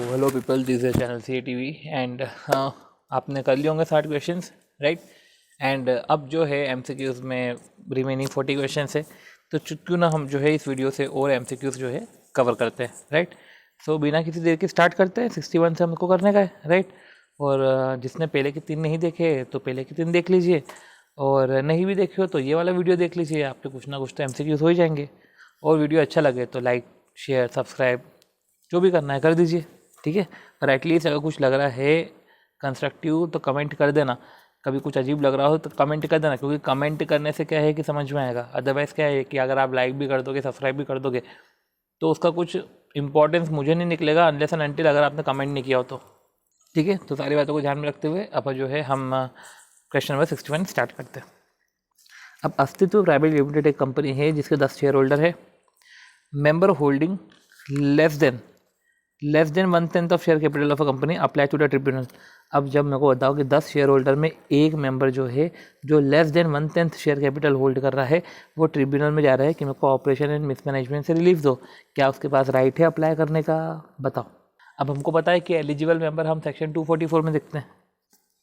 Hello people, this is channel C T V and आपने कर लिए होंगे 60 क्वेश्चंस, राइट। एंड अब जो है एमसीक्यूज़ में रिमेनिंग 40 क्वेश्चंस है, तो क्यों ना हम जो है इस वीडियो से और एमसीक्यूज़ जो है कवर करते हैं, राइट। सो बिना किसी देर के स्टार्ट करते हैं। 61 से हमको करने का है, राइट। और जिसने पहले के 3 नहीं देखे तो पहले के 3 देख लीजिए, और नहीं भी देखे हो तो ये वाला वीडियो देख लीजिए। आपके कुछ ना कुछ तो एमसीक्यूज़ हो ही जाएंगे। और वीडियो अच्छा लगे तो लाइक, शेयर, सब्सक्राइब जो भी करना है कर दीजिए, ठीक है। और एटलीस्ट अगर कुछ लग रहा है कंस्ट्रक्टिव तो कमेंट कर देना। कभी कुछ अजीब लग रहा हो तो कमेंट कर देना, क्योंकि कमेंट करने से क्या है कि समझ में आएगा। अदरवाइज़ क्या है कि अगर आप लाइक भी कर दोगे, सब्सक्राइब भी कर दोगे, तो उसका कुछ इंपॉर्टेंस मुझे नहीं निकलेगा अनलेस एंड अनटिल अगर आपने कमेंट नहीं किया हो तो, ठीक है। तो सारी बातों को ध्यान में रखते हुए अब जो है हम क्वेश्चन नंबर 61 स्टार्ट करते हैं। अब अस्तित्व प्राइवेट लिमिटेड एक कंपनी है जिसके 10 शेयर होल्डर है। Member holding less than 1/10 of share capital of a company apply to the tribunal. अब जब मेरे को बताओ कि 10 शेयर होल्डर में एक मेंबर जो है जो less than 1/10 share capital hold कर रहा है, वो ट्रिब्यूनल में जा रहा है कि मेरे को ऑपरेशन एंड मिसमैनेजमेंट से रिलीफ दो, क्या उसके पास राइट है अप्लाई करने का? बताओ। अब हमको पता है कि एलिजिबल मेंबर हम सेक्शन 244 में देखते हैं।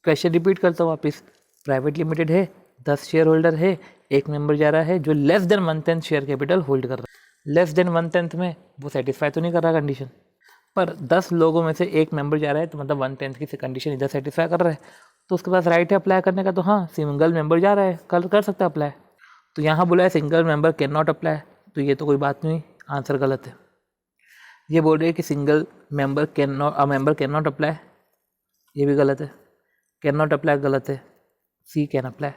क्वेश्चन रिपीट करता हूँ वापस। प्राइवेट लिमिटेड है, 10 शेयर होल्डर है, एक मेंबर जा रहा है जो less than 1/10 share capital hold कर रहा है। लेस देन 1/10 में वो सेटिस्फाई तो नहीं कर रहा कंडीशन, पर 10 लोगों में से एक मेंबर जा रहा है तो मतलब 1/10 की कंडीशन इधर सेटिस्फाई कर रहा है, तो उसके पास राइट है अप्लाई करने का। तो हाँ, सिंगल मेंबर जा रहा है, कर सकता है अप्लाई। तो यहाँ बोला है single member can not apply, तो ये तो कोई बात नहीं, आंसर गलत है। ये बोल रहे हैं कि single member can not apply, ये भी गलत है। कैन नॉट अप्लाई गलत है, सी कैन अप्लाई।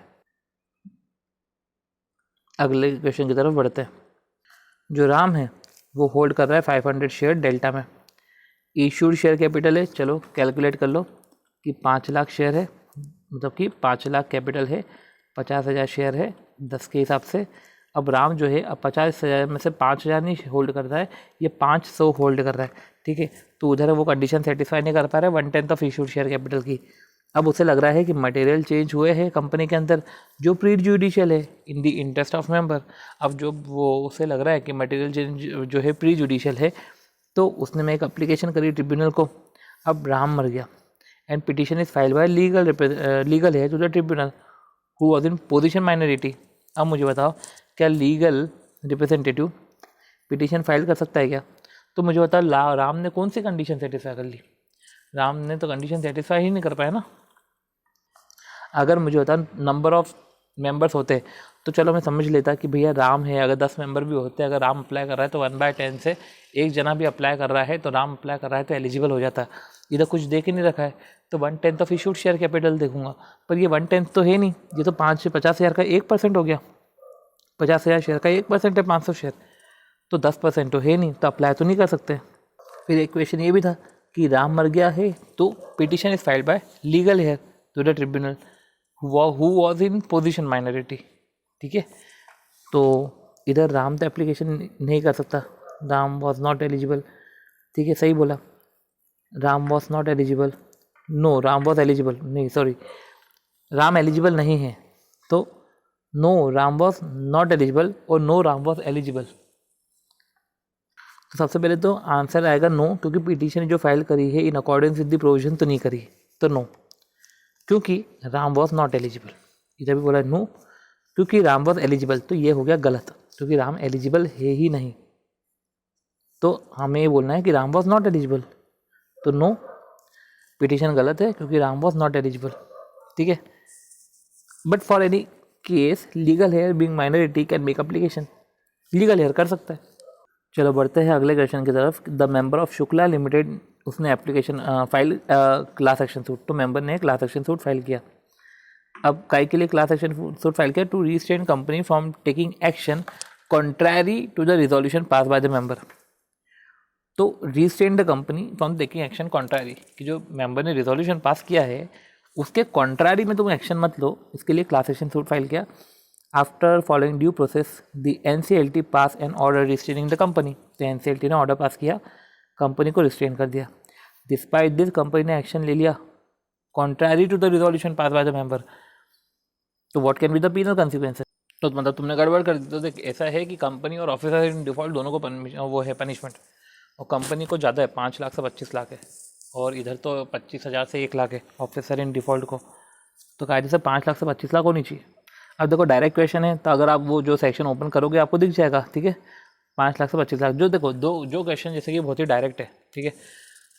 अगले क्वेश्चन की तरफ बढ़ते हैं। जो राम है वो होल्ड कर रहा है 500 शेयर डेल्टा में। इशूड शेयर कैपिटल है, चलो कैलकुलेट कर लो कि 5 लाख शेयर है, मतलब कि 5 लाख कैपिटल है, 50,000 शेयर है 10 के हिसाब से। अब राम जो है अब 50,000 में से 5,000 नहीं होल्ड कर रहा है, ये 500 होल्ड कर रहा है, ठीक है। तो उधर वो कंडीशन सेटिस्फाई नहीं कर पा रहा है 1/10 ऑफ इशूड शेयर कैपिटल की। अब उसे लग रहा है कि मटेरियल चेंज हुए हैं कंपनी के अंदर जो प्री जुडिशियल है इन दी इंटरेस्ट ऑफ मेंबर। अब जो वो उसे लग रहा है कि मटेरियल चेंज जो है प्री जुडिशियल है, तो उसने मैं एक एप्लीकेशन करी ट्रिब्यूनल को। अब राम मर गया and petition is filed by legal heir to the tribunal who was in position minority. अब मुझे बताओ, क्या लीगल रिप्रेजेंटेटिव पिटिशन फाइल कर सकता है क्या? तो मुझे बताओ राम ने कौन सी कंडीशन सेटिस्फाई कर ली? राम ने तो कंडीशन सेटिस्फाई ही नहीं कर पाया ना। अगर मुझे बता नंबर ऑफ मेंबर्स होते तो चलो मैं समझ लेता कि भैया राम है, अगर 10 मेंबर भी होते, अगर राम अप्लाई कर रहा है तो 1/10 से एक जना भी अप्लाई कर रहा है तो राम अप्लाई कर रहा है तो एलिजिबल हो जाता है। इधर कुछ देख ही नहीं रखा है, तो 1/10 ऑफ इशूड शेयर कैपिटल देखूंगा, पर ये 1/10 तो है नहीं, ये तो 50,000 का 1% हो गया। 50,000 शेयर का 1% है 500 शेयर, तो 10% तो है नहीं, तो अप्लाई तो नहीं कर सकते। फिर एक क्वेश्चन ये भी था कि राम मर गया है तो petition is filed by legal heir to the tribunal who was in position minority, ठीक है। तो इधर राम तो एप्लीकेशन नहीं कर सकता, राम वॉज नॉट एलिजिबल, ठीक है, सही बोला। Ram was not eligible, no Ram was eligible, नहीं सॉरी, राम एलिजिबल नहीं है, तो no Ram was not eligible और नो राम वॉज एलिजिबल। तो सबसे पहले तो आंसर आएगा नो, क्योंकि पिटीशन जो फाइल करी है in accordance with the provision तो नहीं करी, तो नो, क्योंकि राम वॉज नॉट एलिजिबल। इधर भी बोला नो क्योंकि राम वॉज एलिजिबल, तो ये हो गया गलत, क्योंकि राम एलिजिबल है ही नहीं। तो हमें ये बोलना है कि राम वॉज नॉट एलिजिबल, तो नो, पिटीशन गलत है क्योंकि राम वॉज नॉट एलिजिबल, ठीक है। But for any case legal heir being minority can make application, legal heir कर सकता है। चलो बढ़ते हैं अगले क्वेश्चन की तरफ। The member of Shukla limited, उसने application file class action suit, तो मेंबर ने क्लास एक्शन सूट फाइल किया। अब काय के लिए क्लास एक्शन सूट फाइल किया? To restrain company from taking action contrary to the resolution pass by the member. तो restrain the company from taking action contrary, कि जो मेंबर ने रिजोल्यूशन पास किया है उसके कॉन्ट्रैरी में तुम एक्शन मत लो, इसके लिए क्लास एक्शन सूट फाइल किया। After following due process the NCLT pass an order restraining the company, तो NCLT ने ऑर्डर पास किया, कंपनी को रिस्ट्रेन कर दिया। डिस्पाइट दिस कंपनी ने एक्शन ले लिया contrary to the resolution pass by the member, तो what can be the penal consequences? तो मतलब तुमने गड़बड़ कर दी। तो देख, ऐसा है कि कंपनी और ऑफिसर इन डिफॉल्ट दोनों को वो है पनिशमेंट। और कंपनी को ज़्यादा है, 5 लाख से 25 लाख है, और इधर तो 25,000 से 1 लाख है ऑफिसर इन डिफ़ॉल्ट को, तो कायदे से 5 लाख से 25 लाख होनी चाहिए। अब देखो डायरेक्ट क्वेश्चन है, तो अगर आप वो जो सेक्शन ओपन करोगे आपको दिख जाएगा, ठीक है, 5 लाख से 25 लाख। जो देखो जो क्वेश्चन जैसे कि बहुत ही डायरेक्ट है, ठीक है,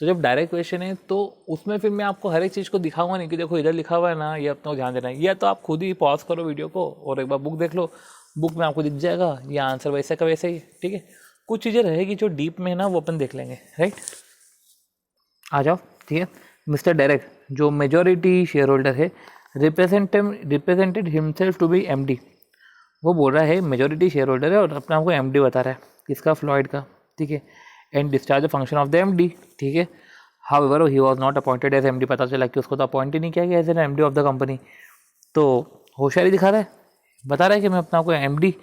तो जब डायरेक्ट क्वेश्चन है तो उसमें फिर मैं आपको हर एक चीज़ को दिखाऊंगा नहीं कि देखो इधर लिखा हुआ है ना, ये अपना ध्यान देना है, या तो आप खुद ही पॉज करो वीडियो को और एक बार बुक देख लो, बुक में आपको दिख जाएगा ये आंसर वैसे का वैसे ही, ठीक है। कुछ चीज़ें रहेगी जो डीप में है ना, वो अपन देख लेंगे, राइट। आ जाओ, ठीक है। मिस्टर डायरेक्ट जो मेजॉरिटी शेयर होल्डर है represented himself to be MD, वो बोल रहा है मेजॉरिटी शेयर होल्डर है और अपने आपको एमडी बता रहा है, किसका, फ्लॉयड का, ठीक है, and discharge the function of the MD, ठीक है। However he was not appointed as MD, पता चला कि उसको तो अपॉइंट ही नहीं किया गया as an MD of the company, तो होशियारी दिखा रहा है, बता रहा है कि मैं अपने आपको एमडी,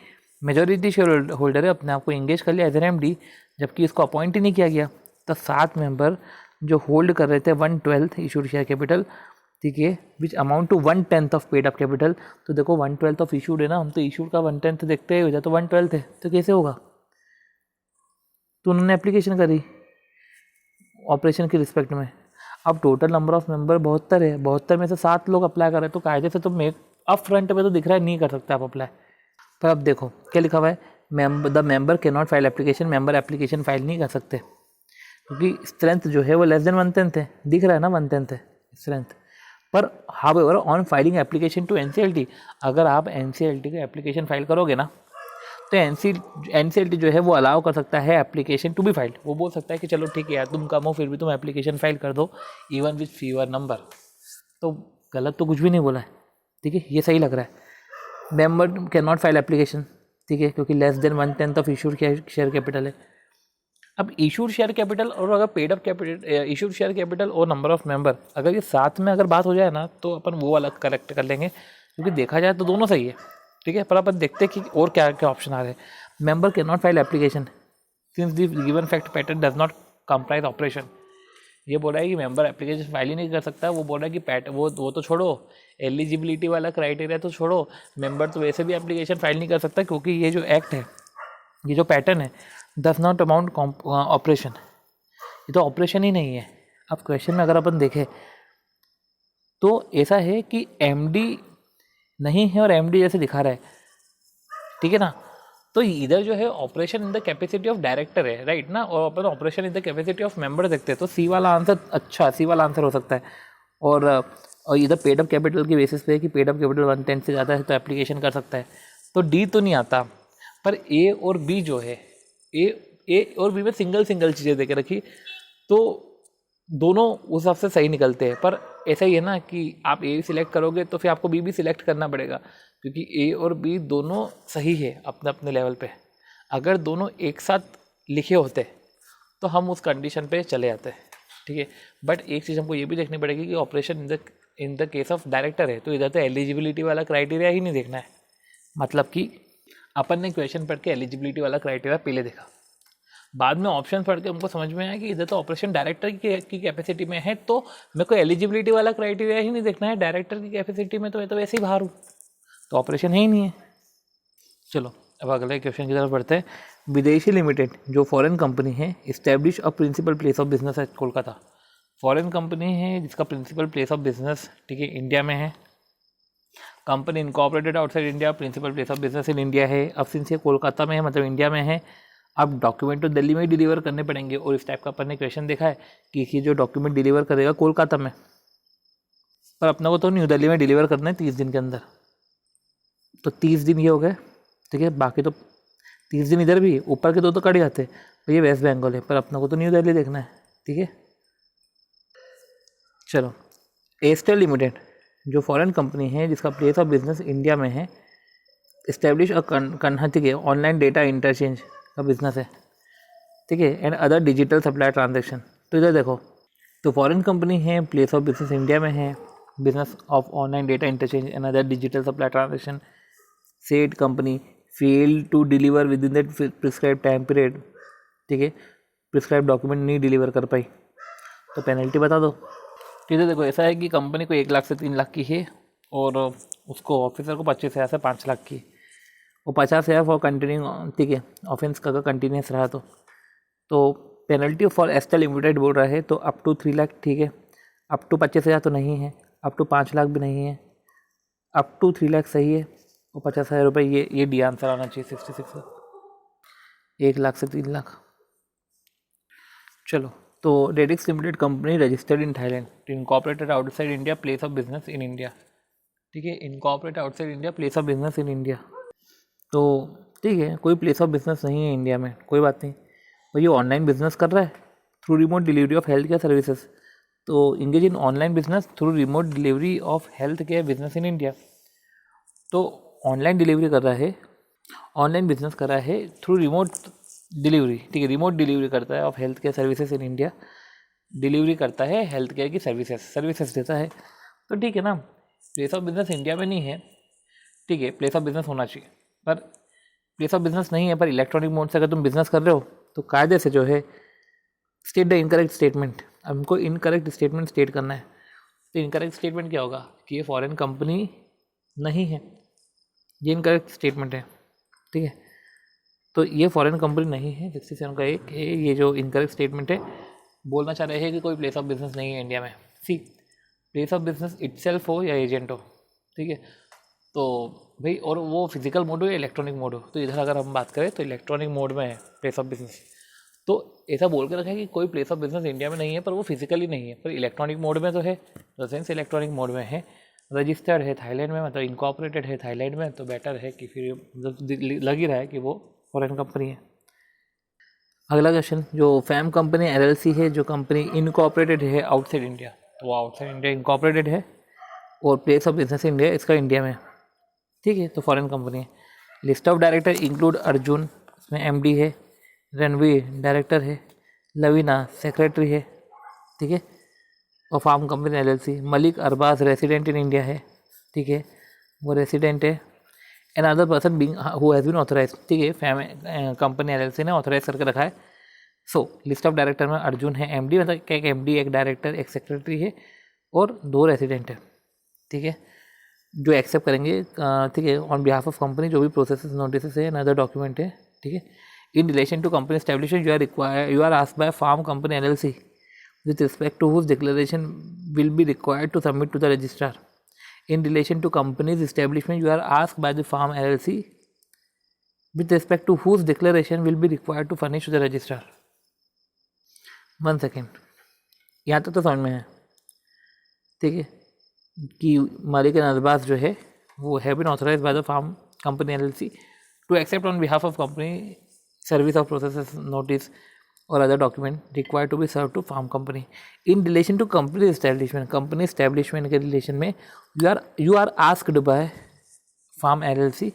मेजॉरिटी शेयर होल्डर है, अपने आपको इंगेज कर लिया एज एन एमडी, जबकि इसको अपॉइंट ही नहीं किया गया। तो 7 मेंबर जो होल्ड कर रहे थे 1/12 इशूड शेयर कैपिटल, ठीक है, which amount to 1/10 of paid up capital. तो देखो 1/12 ऑफ इशूड है ना, हम तो इशूड का 1/10 देखते हैं, वजह तो 1/12 है, तो कैसे होगा। तो उन्होंने एप्लीकेशन करी ऑपरेशन के रिस्पेक्ट में। अब टोटल नंबर ऑफ मेंबर 72 है, 72 में से 7 लोग अप्लाई कर रहे हैं, तो कायदे से तो अप फ्रंट में तो दिख रहा है नहीं कर सकते आप अप्लाई। पर अब देखो क्या लिखा हुआ है, the member can not file application, member application file नहीं कर सकते क्योंकि स्ट्रेंथ जो है वो लेस देन 1/10 है, दिख रहा है ना 1/10 है स्ट्रेंथ। पर however on filing application to NCLT, अगर आप एनसीएलटी का एप्लीकेशन फाइल करोगे ना, तो एनसीएलटी जो है वो अलाउ कर सकता है एप्लीकेशन टू बी फाइल्ड। वो बोल सकता है कि चलो ठीक है यार तुम कम हो फिर भी तुम एप्लीकेशन फाइल कर दो इवन विथ फीवर नंबर। तो गलत तो कुछ भी नहीं बोला है, ठीक है, ये सही लग रहा है। Member can not file application, ठीक है, क्योंकि less than 1/10 of issued share capital है। अब इशूड शेयर कैपिटल और अगर paid up capital, issued share capital और नंबर ऑफ मेंबर, अगर ये साथ में अगर बात हो जाए ना तो अपन वो अलग करेक्ट कर लेंगे, क्योंकि देखा जाए तो दोनों सही है, ठीक है। पर अपन देखते हैं कि और क्या क्या ऑप्शन आ रहे हैं। Member can not file application since the given fact pattern does not comprise operation. ये बोल रहा है कि मेंबर एप्लीकेशन फाइल ही नहीं कर सकता। वो बोल रहा है कि वो तो छोड़ो, एलिजिबिलिटी वाला क्राइटेरिया तो छोड़ो, मेंबर तो वैसे भी एप्लीकेशन फाइल नहीं कर सकता क्योंकि ये जो एक्ट है, ये जो पैटर्न है, डज नॉट अमाउंट ऑपरेशन, ये तो ऑपरेशन ही नहीं है। अब क्वेश्चन में अगर अपन देखें तो ऐसा है कि एमडी नहीं है और एमडी जैसे दिखा रहा है, ठीक है ना। तो इधर जो है operation in the capacity of director है, राइट ना, और अपन operation in the capacity of member देखते हैं, तो सी वाला आंसर, अच्छा सी वाला आंसर हो सकता है। और इधर पेड अप कैपिटल की बेसिस पे है कि पेड अप कैपिटल 1/10 से ज़्यादा है तो एप्लीकेशन कर सकता है, तो डी तो नहीं आता। पर ए और बी जो है, ए और बी में सिंगल चीज़ें देके रखी, तो दोनों उस हिसाब से सही निकलते हैं। पर ऐसा ही है ना कि आप ए सिलेक्ट करोगे तो फिर आपको बी भी सिलेक्ट करना पड़ेगा, क्योंकि ए और बी दोनों सही है अपने अपने लेवल पे। अगर दोनों एक साथ लिखे होते तो हम उस कंडीशन पे चले जाते हैं, ठीक है। बट एक चीज़ हमको ये भी देखनी पड़ेगी कि operation in the case of director है, तो इधर तो एलिजिबिलिटी वाला क्राइटेरिया ही नहीं देखना है। मतलब कि अपन ने क्वेश्चन पढ़ के एलिजिबिलिटी वाला क्राइटेरिया पहले देखा, बाद में ऑप्शन पढ़ के हमको समझ में आया कि इधर तो ऑपरेशन डायरेक्टर की कैपेसिटी में है, तो मेरे को एलिजिबिलिटी वाला क्राइटेरिया ही नहीं देखना है, डायरेक्टर की कैपेसिटी में तो मैं तो वैसे ही बाहर हूँ, तो ऑपरेशन है ही नहीं है। चलो अब अगले क्वेश्चन की तरफ बढ़ते हैं। विदेशी लिमिटेड जो फॉरेन कंपनी है, establish a principal place of business at Kolkata. Foreign company है जिसका प्रिंसिपल प्लेस ऑफ बिजनेस, ठीक है, इंडिया में है। Company incorporated outside India, principal place of business in India है। अब सिंस ये कोलकाता में है मतलब इंडिया में है, अब डॉक्यूमेंट तो दिल्ली में ही डिलीवर करने पड़ेंगे, और इस टाइप का अपन ने क्वेश्चन देखा है कि जो डॉक्यूमेंट डिलीवर करेगा कोलकाता में, पर अपना को तो न्यू दिल्ली में डिलीवर करना है 30 दिन के अंदर, तो 30 दिन ये हो गए, ठीक है। बाकी तो 30 दिन इधर भी, ऊपर के दो तो कट जाते, तो ये वेस्ट बंगाल है, पर अपना को तो न्यू दिल्ली देखना है, ठीक है। चलो, एस्टेल लिमिटेड जो फॉरेन कंपनी है जिसका प्लेस ऑफ बिजनेस इंडिया में है, इस्टेब्लिश अ ठीक है, ऑनलाइन डेटा इंटरचेंज का बिजनेस है, ठीक है, and other digital supply transaction. तो इधर देखो, तो फॉरेन कंपनी है, प्लेस ऑफ बिजनेस इंडिया में है, business of online data interchange and other digital supply transaction. Said company fail to deliver within that prescribe time period, ठीक है, prescribe document नहीं डिलीवर कर पाई तो पेनल्टी बता दो। ठीक है, देखो ऐसा है कि कंपनी को 1 लाख से 3 लाख की है और उसको ऑफिसर को 25,000 से 5 लाख की, वो 50,000 फॉर कंटिन्यू, ठीक है, ऑफेंस का कंटिन्यूस रहा तो पेनल्टी फॉर एस्टा लिमिटेड बोल रहा है, तो अप टू 3 लाख ठीक है, अप टू 25,000 तो नहीं है, अप टू 5 लाख भी नहीं है, अप टू 3 लाख सही है, और 50,000 रुपये ये डी आंसर आना चाहिए 66 का, 1 लाख से 3 लाख। चलो, तो radix limited company registered in Thailand, incorporated outside India, place of business in India. ठीक है, incorporated outside India, place of business in India. तो ठीक है, कोई प्लेस ऑफ बिजनेस नहीं है इंडिया में, कोई बात नहीं। और ये ऑनलाइन बिजनेस कर रहा है through remote delivery of health care services, तो engage in online business through remote delivery of health care business in India. तो ऑनलाइन डिलीवरी कर रहा है, ऑनलाइन बिजनेस कर रहा है थ्रू रिमोट डिलीवरी। ठीक है, रिमोट डिलीवरी करता है of health care services in India, delivery करता है हेल्थ केयर की सर्विसेज देता है। तो ठीक है ना, प्लेस ऑफ बिजनेस इंडिया में नहीं है, ठीक है, प्लेस ऑफ बिजनेस होना चाहिए, पर प्लेस ऑफ बिजनेस नहीं है, पर इलेक्ट्रॉनिक मोड से अगर तुम बिजनेस कर रहे हो तो कायदे से जो है स्टेट द इनकरेक्ट स्टेटमेंट, हमको इनकरेक्ट स्टेटमेंट स्टेट करना है। तो इनकरेक्ट स्टेटमेंट क्या होगा कि ये फॉरेन कंपनी नहीं है, ये इनकरेक्ट स्टेटमेंट है। ठीक है, तो ये फॉरेन कंपनी नहीं है, 67 का एक ये जो इनकरेक्ट स्टेटमेंट है, बोलना चाह रहे हैं कि कोई प्लेस ऑफ बिजनेस नहीं है इंडिया में। सी, प्लेस ऑफ बिजनेस इटसेल्फ हो या एजेंट हो, ठीक है, तो भाई, और वो फिजिकल मोड हो या इलेक्ट्रॉनिक मोड हो, तो इधर अगर हम बात करें तो इलेक्ट्रॉनिक मोड में है प्लेस ऑफ बिजनेस। तो ऐसा बोल के रखा है कि कोई प्लेस ऑफ बिजनेस इंडिया में नहीं है, पर वो फिजिकली नहीं है, पर इलेक्ट्रॉनिक मोड में तो है, सेंस इलेक्ट्रॉनिक मोड में है, रजिस्टर्ड है थाईलैंड में, मतलब इनकॉर्पोरेटेड है थाईलैंड में, तो बेटर है कि फिर लग ही रहा है कि वो फॉरेन कंपनी है। अगला क्वेश्चन, जो फैम कंपनी LLC है, जो कंपनी इनकॉर्पोरेटेड है आउटसाइड इंडिया, तो वो आउटसाइड इंडिया इनकॉर्पोरेटेड है और प्लेस ऑफ बिजनेस इंडिया इसका इंडिया में, ठीक है, तो फॉरेन कंपनी है। List of director include Arjun, इसमें MD है, रणवीर डायरेक्टर है, लवीना सेक्रेटरी है, ठीक है, और firm company LLC, Malik Arbaz resident in India है, ठीक है, वो रेसिडेंट है, an other person being who has been authorise, ठीक है, फैम कंपनी LLC ने ऑथराइज करके रखा है। सो लिस्ट ऑफ डायरेक्टर में अर्जुन है, MD मतलब क्या, एक MD, एक डायरेक्टर, एक सेक्रेटरी है और 2 रेसिडेंट है, ठीक है, जो एक्सेप्ट करेंगे, ठीक है, ऑन बिहाफ ऑफ कंपनी जो भी प्रोसेस नोटिस है, अनदर डॉक्यूमेंट है, ठीक है। In relation to company establishment you are asked by firm company LLC with respect to whose declaration will be required to submit to the registrar. In relation to company's establishment, you are asked by the firm LLC with respect to whose declaration will be required to furnish to the registrar. 1 second, यहाँ तक तो समझ में है, ठीक है, कि मालिक अरबाज जो है वो have been authorised by the farm company LLC to accept on behalf of company service of process notice और other document required to be serve to farm company in relation to company establishment के रिलेशन में you are asked by farm LLC,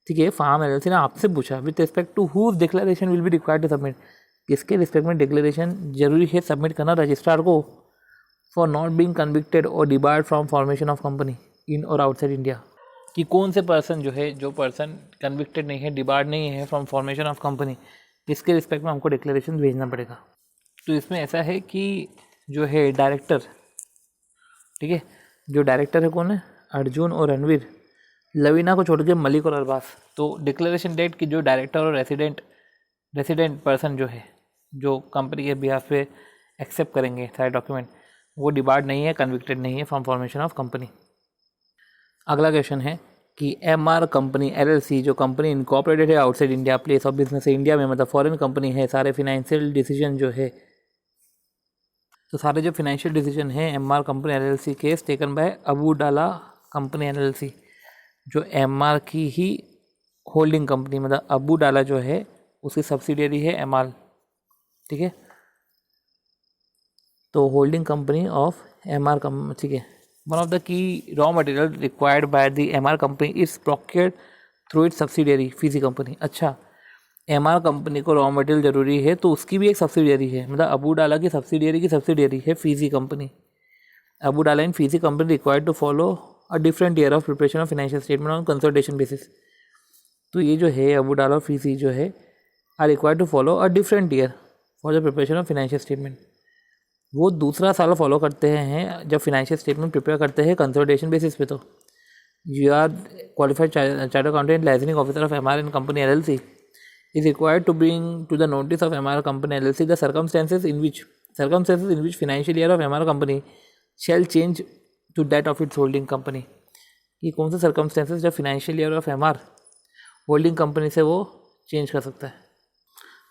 ठीक है, farm LLC ने आपसे पूछा with respect to whose declaration will be required to submit, किसके respect में डिक्लेरेशन जरूरी है सबमिट करना रजिस्ट्रार को, फॉर नॉट बीइंग कन्विक्टेड और debarred from formation of company इन और आउटसाइड इंडिया, कि कौन से पर्सन जो है, जो पर्सन कन्विक्टेड नहीं है, डिबार्ड नहीं है फ्रॉम फॉर्मेशन ऑफ कंपनी, इसके रिस्पेक्ट में हमको डिक्लेरेशन भेजना पड़ेगा। तो इसमें ऐसा है कि जो है डायरेक्टर, ठीक है, जो डायरेक्टर है कौन है, अर्जुन और रणवीर, लवीना को छोड़ के मलिक और अरबाज, तो डिक्लेरेशन डेट की जो डायरेक्टर और रेसिडेंट पर्सन जो है, जो कंपनी के बिहाफ पे एक्सेप्ट करेंगे सारे डॉक्यूमेंट, वो डिबार्ड नहीं है, कन्विक्टेड नहीं है फ्रॉम फॉर्मेशन ऑफ कंपनी। अगला क्वेश्चन है कि MR कंपनी LLC जो कंपनी इनकॉर्पोरेटेड है outside India, place of business है इंडिया में, मतलब फॉरेन कंपनी है, सारे फिनेंशियल डिसीजन जो है, तो सारे जो फिनेंशियल डिसीजन है MR company LLC case taken by Abu डाला कंपनी LLC, जो MR की ही होल्डिंग कंपनी, मतलब अबू डाला जो है उसकी सब्सिडियरी है MR, ठीक है, तो holding company of MR company, ठीक है। One of the key raw material required by the MR company is procured through its subsidiary Fiji company. अच्छा, MR कंपनी को रॉ मटेरियल ज़रूरी है तो उसकी भी एक सब्सिडियरी है, मतलब अबू डाला की सब्सिडियरी है Fiji company. Abu Dhabi in Fiji company required to follow a different year of preparation of financial statement on consolidation basis. तो ये जो है अबू डाला फीजी जो है are required to follow a different year for the preparation of financial statement, वो दूसरा साल follow करते हैं जब फाइनेंशियल स्टेटमेंट प्रिपेयर करते हैं कंसोलिडेशन बेसिस पे। तो you are qualified chartered accountant licensing officer of MR and company LLC is required to bring to the notice of MR Company LLC the circumstances in which financial year of MR Company shall change to that of its holding company. कि कौन से circumstances जब financial year of MR holding company से वो change कर सकता है.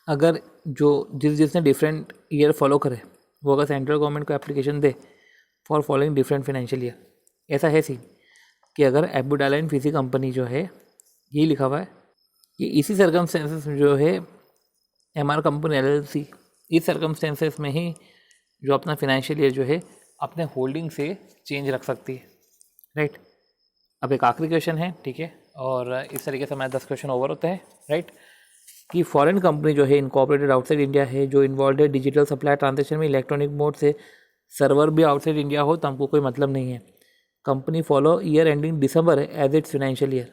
अगर जो जिसने डिफरेंट ईयर फॉलो करे वो अगर सेंट्रल गवर्नमेंट को application they for following different financial year, ऐसा है सीन कि अगर एबुडाला एंड फीसी कंपनी जो है ये लिखा हुआ है कि इसी सर्कमस्टेंसेस में जो है एमआर कंपनी एलएलसी इस सर्कमस्टेंसेस में ही जो अपना फाइनेंशियल ईयर जो है अपने होल्डिंग से चेंज रख सकती है, राइट. अब एक आखिरी क्वेश्चन है, ठीक है, और इस तरीके से हमारे 10 क्वेश्चन ओवर होते हैं, राइट. कि फॉरेन कंपनी जो है इनकॉर्पोरेटेड आउटसाइड इंडिया है, जो इन्वॉल्व है डिजिटल सप्लाई ट्रांजेक्शन में इलेक्ट्रॉनिक मोड से, सर्वर भी आउटसाइड इंडिया हो तो हमको कोई मतलब नहीं है. Company follow year ending December as its financial year,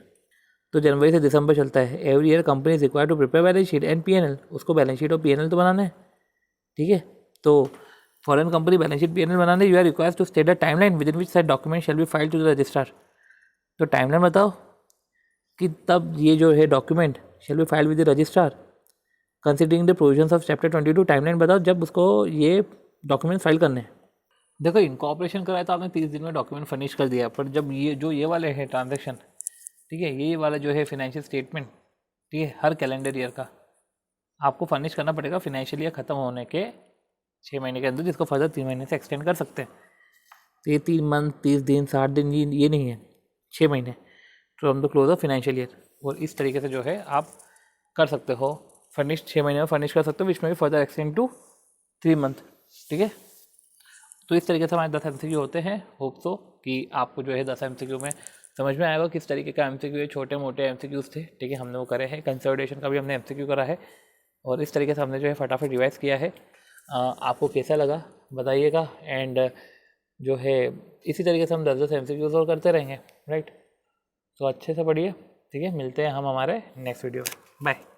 तो जनवरी से दिसंबर चलता है. Every year company is required to prepare balance sheet and PNL, उसको बैलेंस शीट और पीएनएल तो बनाना है, ठीक है. तो foreign company balance sheet PNL बनाने you are required to state a timeline within which said document shall be filed to the registrar. तो टाइमलाइन बताओ कि तब ये जो है document shall be filed with the registrar considering the provisions of chapter 22. Timeline बताओ जब उसको ये डॉक्यूमेंट फाइल करने हैं. देखो इनकॉर्पोरेशन कराया तो आपने 30 दिन में डॉक्यूमेंट फर्निश कर दिया, पर जब ये वाले हैं ट्रांजेक्शन, ठीक है, ये वाला जो है फाइनेंशियल स्टेटमेंट, ठीक है, हर कैलेंडर ईयर का आपको फर्निश करना पड़ेगा फाइनेंशियल ईयर ख़त्म होने के 6 महीने के अंदर, जिसको फर्दर 3 महीने से एक्सटेंड कर सकते हैं. तो ये 3 मंथ 30 दिन 60 दिन ये नहीं है, 6 महीने from the close of financial year. और इस तरीके से जो है आप कर सकते हो फर्निश, 6 महीने में फर्निश कर सकते हो, विच में भी फर्दर एक्सटेंड टू 3 मंथ, ठीक है. तो इस तरीके से हमारे 10 MCQ होते हैं. होप सो कि आपको जो है 10 MCQ में समझ में आएगा किस तरीके का MCQ है. छोटे मोटे MCQs थे, ठीक है, हमने वो करे हैं. कंसोलिडेशन का भी हमने MCQ करा है और इस तरीके से हमने जो है फटाफट रिवाइज किया है. आपको कैसा लगा बताइएगा. एंड जो है इसी तरीके से हम 10-10 MCQs और करते रहेंगे, राइट. तो अच्छे से पढ़िए, ठीक है. मिलते हैं हम हमारे नेक्स्ट वीडियो में. बाय.